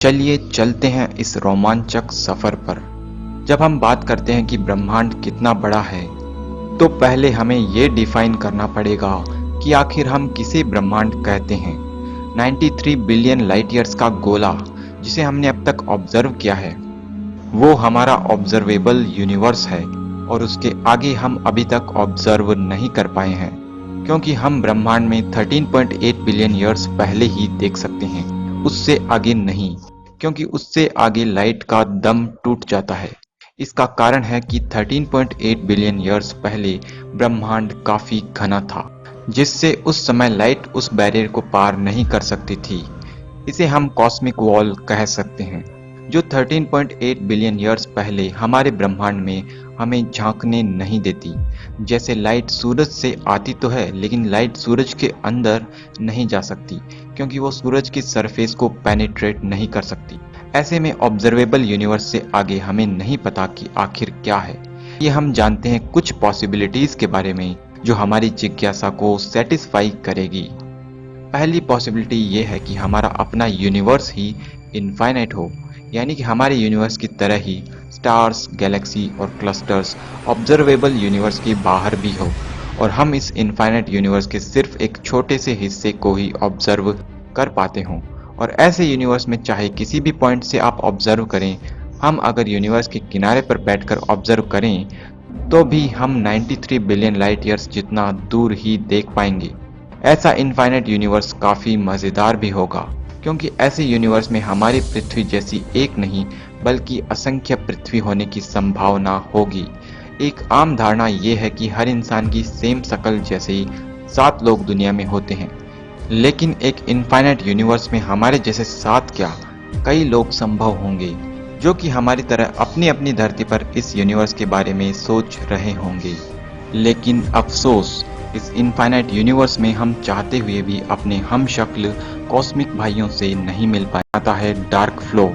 चलिए चलते हैं इस रोमांचक सफर पर। जब हम बात करते हैं कि ब्रह्मांड कितना बड़ा है, तो पहले हमें ये डिफाइन करना पड़ेगा कि आखिर हम किसे ब्रह्मांड कहते हैं। 93 बिलियन लाइट ईयर्स का गोला जिसे हमने अब तक ऑब्जर्व किया है, वो हमारा ऑब्जर्वेबल यूनिवर्स है और उसके आगे हम अभी तक ऑब्जर्व नहीं कर पाए हैं, क्योंकि हम ब्रह्मांड में 13.8 बिलियन ईयर्स पहले ही देख सकते हैं, उससे आगे नहीं, क्योंकि उससे आगे लाइट का दम टूट जाता है। इसका कारण है कि 13.8 बिलियन ईयर्स पहले ब्रह्मांड काफी घना था, जिससे उस समय लाइट उस बैरियर को पार नहीं कर सकती थी। इसे हम कॉस्मिक वॉल कह सकते हैं, जो 13.8 बिलियन ईयर्स पहले हमारे ब्रह्मांड में हमें झांकने नहीं देती। जैसे लाइट सूरज से आती तो है, लेकिन लाइट सूरज के अंदर नहीं जा सकती, क्योंकि वो सूरज की सरफेस को पेनिट्रेट नहीं कर सकती। ऐसे में ऑब्जर्वेबल यूनिवर्स से आगे हमें नहीं पता कि आखिर क्या है। ये हम जानते हैं कुछ पॉसिबिलिटीज के बारे में जो हमारी जिज्ञासा को सेटिस्फाई करेगी। पहली पॉसिबिलिटी ये है कि हमारा अपना यूनिवर्स ही इनफाइनाइट हो, यानी कि हमारे यूनिवर्स की तरह ही स्टार्स, गैलेक्सी और क्लस्टर्स ऑब्जर्वेबल यूनिवर्स के बाहर भी हो, और हम इस इनफाइनाइट यूनिवर्स के सिर्फ एक छोटे से हिस्से को ही ऑब्जर्व कर पाते हों। और ऐसे यूनिवर्स में चाहे किसी भी पॉइंट से आप ऑब्जर्व करें, हम अगर यूनिवर्स के किनारे पर बैठकर ऑब्जर्व करें तो भी हम 93 बिलियन लाइट ईयर्स जितना दूर ही देख पाएंगे। ऐसा इनफाइनाइट यूनिवर्स काफ़ी मज़ेदार भी होगा, क्योंकि ऐसे यूनिवर्स में हमारी पृथ्वी जैसी एक नहीं बल्कि असंख्य पृथ्वी होने की संभावना होगी। एक आम धारणा ये है कि हर इंसान की सेम शक्ल जैसे ही 7 लोग दुनिया में होते हैं, लेकिन एक इनफाइनाइट यूनिवर्स में हमारे जैसे 7 क्या, कई लोग संभव होंगे जो कि हमारी तरह अपनी अपनी धरती पर इस यूनिवर्स के बारे में सोच रहे होंगे। लेकिन अफसोस, इस इनफाइनाइट यूनिवर्स में हम चाहते हुए भी अपने हम शक्ल कॉस्मिक भाइयों से नहीं मिल पाता है डार्क फ्लो।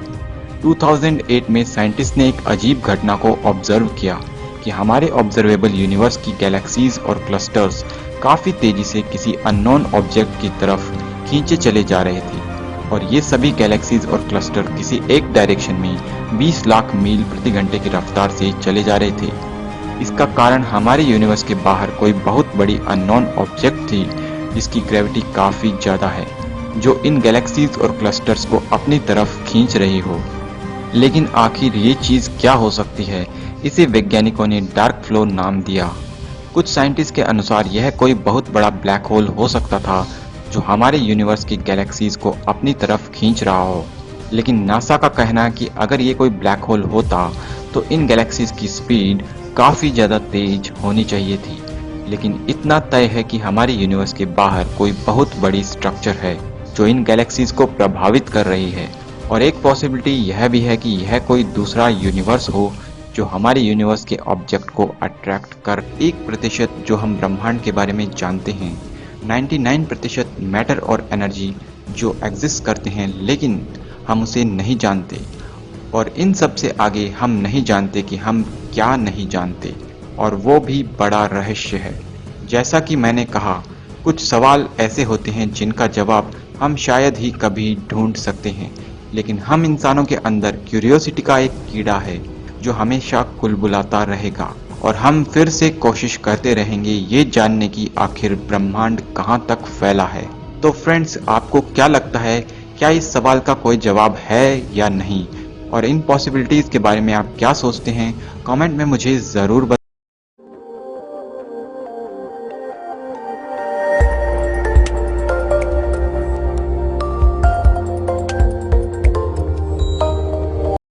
2008 में साइंटिस्ट ने एक अजीब घटना को ऑब्जर्व किया कि हमारे ऑब्जर्वेबल यूनिवर्स की गैलेक्सीज और क्लस्टर्स काफ़ी तेजी से किसी अननोन ऑब्जेक्ट की तरफ खींचे चले जा रहे थे, और ये सभी गैलेक्सीज और क्लस्टर किसी एक डायरेक्शन में 20 लाख मील प्रति घंटे की रफ्तार से चले जा रहे थे। इसका कारण हमारे यूनिवर्स के बाहर कोई बहुत बड़ी अननोन ऑब्जेक्ट थी जिसकी ग्रेविटी काफ़ी ज़्यादा है, जो इन गैलेक्सीज और क्लस्टर्स को अपनी तरफ खींच रही हो। लेकिन आखिर ये चीज़ क्या हो सकती है, इसे वैज्ञानिकों ने डार्क फ्लो नाम दिया। कुछ साइंटिस्ट के अनुसार यह कोई बहुत बड़ा ब्लैक होल हो सकता था जो हमारे यूनिवर्स की गैलेक्सीज को अपनी तरफ खींच रहा हो। लेकिन नासा का कहना है कि अगर ये कोई ब्लैक होल होता तो इन गैलेक्सीज की स्पीड काफ़ी ज़्यादा तेज होनी चाहिए थी। लेकिन इतना तय है कि हमारे यूनिवर्स के बाहर कोई बहुत बड़ी स्ट्रक्चर है जो इन गैलेक्सीज को प्रभावित कर रही है। और एक पॉसिबिलिटी यह भी है कि यह कोई दूसरा यूनिवर्स हो जो हमारे यूनिवर्स के ऑब्जेक्ट को अट्रैक्ट कर। 1% जो हम ब्रह्मांड के बारे में जानते हैं, 99% मैटर और एनर्जी जो एग्जिस्ट करते हैं, लेकिन हम उसे नहीं जानते। और इन सब से आगे हम नहीं जानते कि हम क्या नहीं जानते, और वो भी बड़ा रहस्य है। जैसा कि मैंने कहा, कुछ सवाल ऐसे होते हैं जिनका जवाब हम शायद ही कभी ढूंढ सकते हैं, लेकिन हम इंसानों के अंदर क्यूरियोसिटी का एक कीड़ा है जो हमेशा कुलबुलाता रहेगा, और हम फिर से कोशिश करते रहेंगे ये जानने की आखिर ब्रह्मांड कहाँ तक फैला है। तो फ्रेंड्स, आपको क्या लगता है, क्या इस सवाल का कोई जवाब है या नहीं? और इन पॉसिबिलिटीज़ के बारे में आप क्या सोचते हैं, कमेंट में मुझे ज़रूर बताएं।